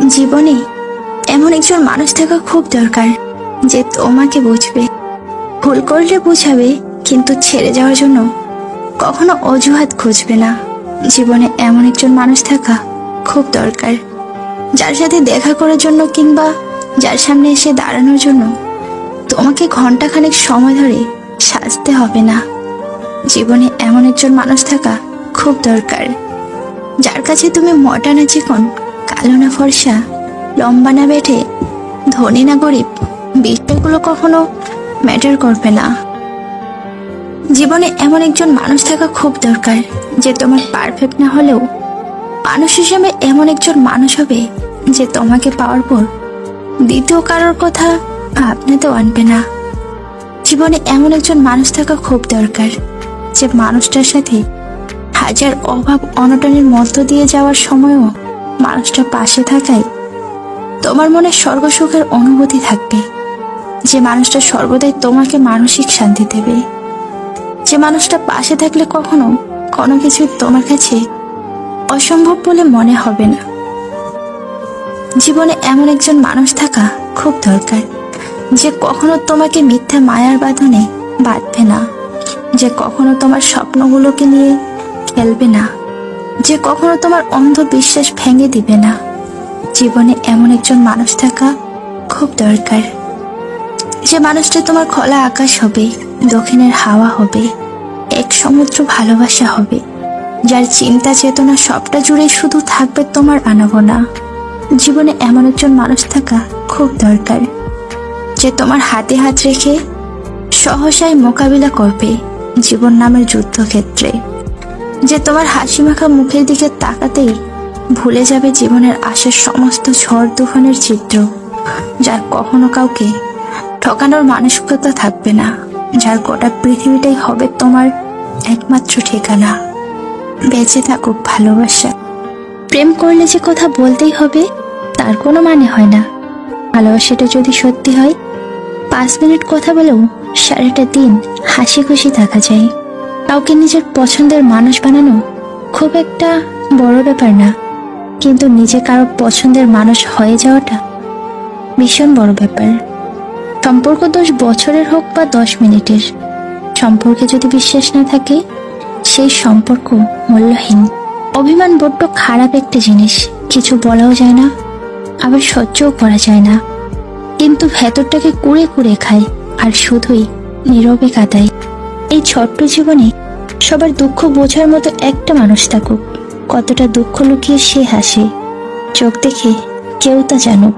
জীবনে এমন একজন মানুষ থাকা খুব দরকার, যে তোমাকে বুঝবে, ভুল করলে বুঝাবে, কিন্তু ছেড়ে যাওয়ার জন্য কখনো অজুহাত খুঁজবে না। জীবনে এমন একজন মানুষ থাকা খুব দরকার, যার সাথে দেখা করার জন্য কিংবা যার সামনে এসে দাঁড়ানোর জন্য তোমাকে ঘন্টাখানেক সময় ধরে সাজতে হবে না। জীবনে এমন একজন মানুষ থাকা খুব দরকার, যার কাছে তুমি মোটা না চিকন, কালো না ফর্সা, লম্বা না বেঠে, ধনী না গরিব, বিষয়গুলো কখনো ম্যাটার করবে না। জীবনে এমন একজন মানুষ থাকা খুব দরকার, যে তোমার পারফেক্ট না হলেও মানুষ হিসেবে এমন একজন মানুষ হবে, যে তোমাকে পাওয়ার পর দ্বিতীয় কারোর কথা ভাবনাতেও আনবে না। জীবনে এমন একজন মানুষ থাকা খুব দরকার, যে মানুষটার সাথে হাজার অভাব অনটনের মধ্য দিয়ে যাওয়ার সময়ও মানুষটা পাশে থাকায় তোমার মনে স্বর্গ সুখের অনুভূতি থাকবে। যে মানুষটা সর্বদাই তোমাকে মানসিক শান্তি দেবে। যে মানুষটা পাশে থাকলে কখনো কোনো কিছু তোমার কাছে অসম্ভব বলে মনে হবে না। জীবনে এমন একজন মানুষ থাকা খুব দরকার, যে কখনো তোমাকে মিথ্যা মায়ার বাঁধনে বাঁধবে না, যে কখনো তোমার স্বপ্নগুলোকে নিয়ে খেলবে না, যে কখনো তোমার অন্ধ বিশ্বাস ভেঙে দিবে না। জীবনে এমন একজন মানুষ থাকা খুব দরকার, যে মানুষটা তোমার খোলা আকাশ হবে, দক্ষিণের হাওয়া হবে, এক সমুদ্র ভালোবাসা হবে, যার চিন্তা চেতনা সবটা জুড়ে শুধু থাকবে তোমার আনাগোনা। জীবনে এমন একজন মানুষ থাকা খুব দরকার, যে তোমার হাতে হাত রেখে সহসায় মোকাবিলা করবে জীবন নামের যুদ্ধক্ষেত্রে। যে তোমার হাসি মাখা মুখের দিকে তাকাতেই ভুলে যাবে জীবনের আসার সমস্ত ঝড় তুফানের চিত্র। যার কখনো কাউকে ঠকানোর মানসিকতা থাকবে না, যার গোটা পৃথিবীটাই হবে তোমার একমাত্র ঠিকানা। বেঁচে থাকুক ভালোবাসা। প্রেম করলে যে কথা বলতেই হবে তার কোনো মানে হয় না। ভালোবাসাটা যদি সত্যি হয়, 5 মিনিট কথা বলেও সারাটা দিন হাসি খুশি থাকা যায়। কাউকে নিজের পছন্দের মানুষ বানানো খুব একটা বড় ব্যাপার না, কিন্তু নিজে কারো পছন্দের মানুষ হয়ে যাওয়াটা ভীষণ বড় ব্যাপার। সম্পর্ক 10 বছরের হোক বা 10 মিনিটের, সম্পর্কে যদি বিশ্বাস না থাকে সেই সম্পর্ক মূল্যহীন। অভিমান বড্ড খারাপ একটা জিনিস, কিছু বলাও যায় না, আবার সহ্যও করা যায় না, কিন্তু ভেতরটাকে কুড়ে কুড়ে খায় আর শুধুই নীরবে কাঁদায়। এই ছোট্ট জীবনে সবার দুঃখ বোঝার মতো একটা মানুষ থাকুক। কতটা দুঃখ লুকিয়ে সে হাসে, চোখ দেখে কেউ তা জানুক।